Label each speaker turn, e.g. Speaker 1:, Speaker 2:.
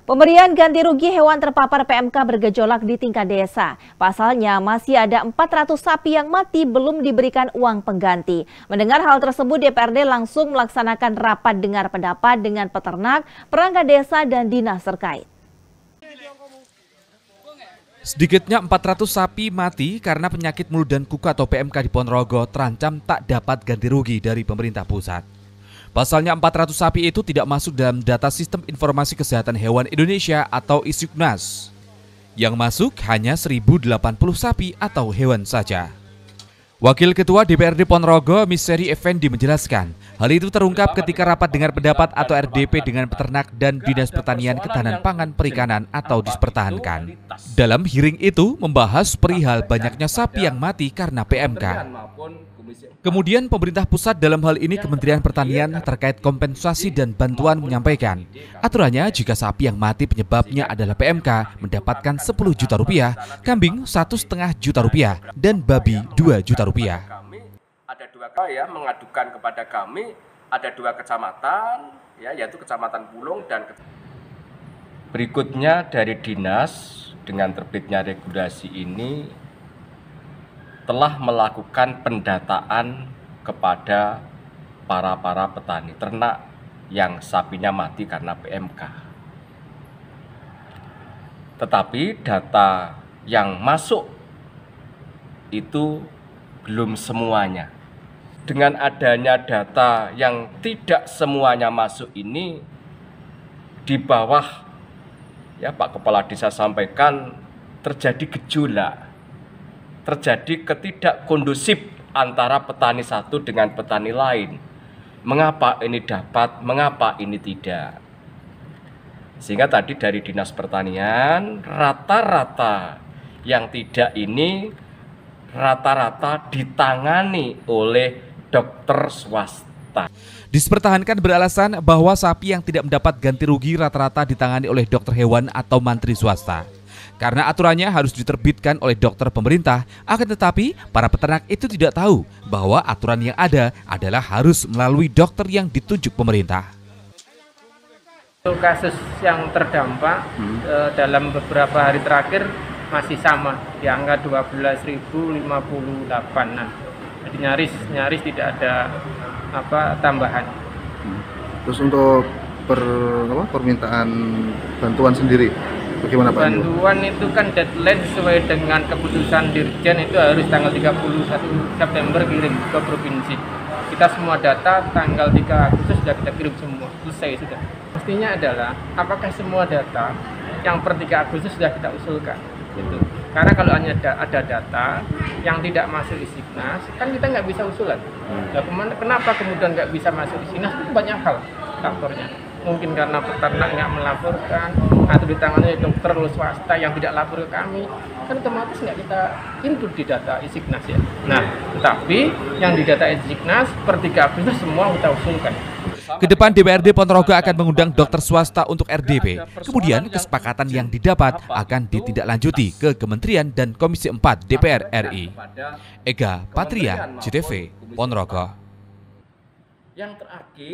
Speaker 1: Pemberian ganti rugi hewan terpapar PMK bergejolak di tingkat desa. Pasalnya masih ada 400 sapi yang mati belum diberikan uang pengganti. Mendengar hal tersebut, DPRD langsung melaksanakan rapat dengar pendapat dengan peternak, perangkat desa, dan dinas terkait.
Speaker 2: Sedikitnya 400 sapi mati karena penyakit mulut dan kuku atau PMK di Ponorogo terancam tak dapat ganti rugi dari pemerintah pusat. Pasalnya 400 sapi itu tidak masuk dalam data Sistem Informasi Kesehatan Hewan Indonesia atau ISIKNAS. Yang masuk hanya 1080 sapi atau hewan saja. Wakil Ketua DPRD Ponorogo, Misteri Effendi menjelaskan, hal itu terungkap ketika rapat dengar pendapat atau RDP dengan peternak dan Dinas Pertanian, Ketahanan Pangan, Perikanan atau Dispertahankan. Dalam hearing itu membahas perihal banyaknya sapi yang mati karena PMK. Kemudian pemerintah pusat dalam hal ini Kementerian Pertanian terkait kompensasi dan bantuan menyampaikan, aturannya jika sapi yang mati penyebabnya adalah PMK mendapatkan 10 juta rupiah, kambing 1,5 juta rupiah, dan babi 2 juta rupiah.
Speaker 3: Ada dua ya mengadukan kepada kami, ada 2 kecamatan, ya, yaitu Kecamatan Pulung dan berikutnya dari dinas dengan terbitnya regulasi ini telah melakukan pendataan kepada para petani ternak yang sapinya mati karena PMK. Tetapi data yang masuk itu belum semuanya. Dengan adanya data yang tidak semuanya masuk ini, di bawah ya Pak Kepala Desa sampaikan terjadi gejolak. Terjadi ketidakkondusif antara petani satu dengan petani lain. Mengapa ini dapat, mengapa ini tidak? Sehingga tadi dari Dinas Pertanian, rata-rata yang tidak ini, rata-rata ditangani oleh dokter swasta.
Speaker 2: Dispertahankan beralasan bahwa sapi yang tidak mendapat ganti rugi rata-rata ditangani oleh dokter hewan atau mantri swasta. Karena aturannya harus diterbitkan oleh dokter pemerintah, akan tetapi para peternak itu tidak tahu bahwa aturan yang ada adalah harus melalui dokter yang ditunjuk pemerintah.
Speaker 4: Kasus yang terdampak dalam beberapa hari terakhir masih sama di angka 12.058. Nah, jadi nyaris tidak ada tambahan.
Speaker 5: Terus untuk permintaan bantuan sendiri bagaimana Pak?
Speaker 4: Bantuan itu kan deadline sesuai dengan keputusan Dirjen itu harus tanggal 31 September kirim ke provinsi. Kita semua data tanggal 3 Agustus sudah kita kirim semua, selesai sudah. Pastinya adalah apakah semua data yang per 3 Agustus sudah kita usulkan. Gitu. Karena kalau hanya ada data yang tidak masuk ISIKNAS, kan kita nggak bisa usulan. Nah, kenapa kemudian nggak bisa masuk ISIKNAS? Itu banyak hal faktornya. Mungkin karena peternak nggak melaporkan, atau ditangani dokter swasta yang tidak lapor ke kami, kan otomatis nggak kita input di data ISIKNAS ya. Nah, tetapi yang di data ISIKNAS per 3 Agustus semua kita usulkan.
Speaker 2: Kedepan DPRD Ponorogo akan mengundang dokter swasta untuk RDP. Kemudian kesepakatan yang didapat akan ditindaklanjuti ke Kementerian dan Komisi 4 DPR RI. Ega Patria, CTV, Ponorogo.
Speaker 3: Yang terakhir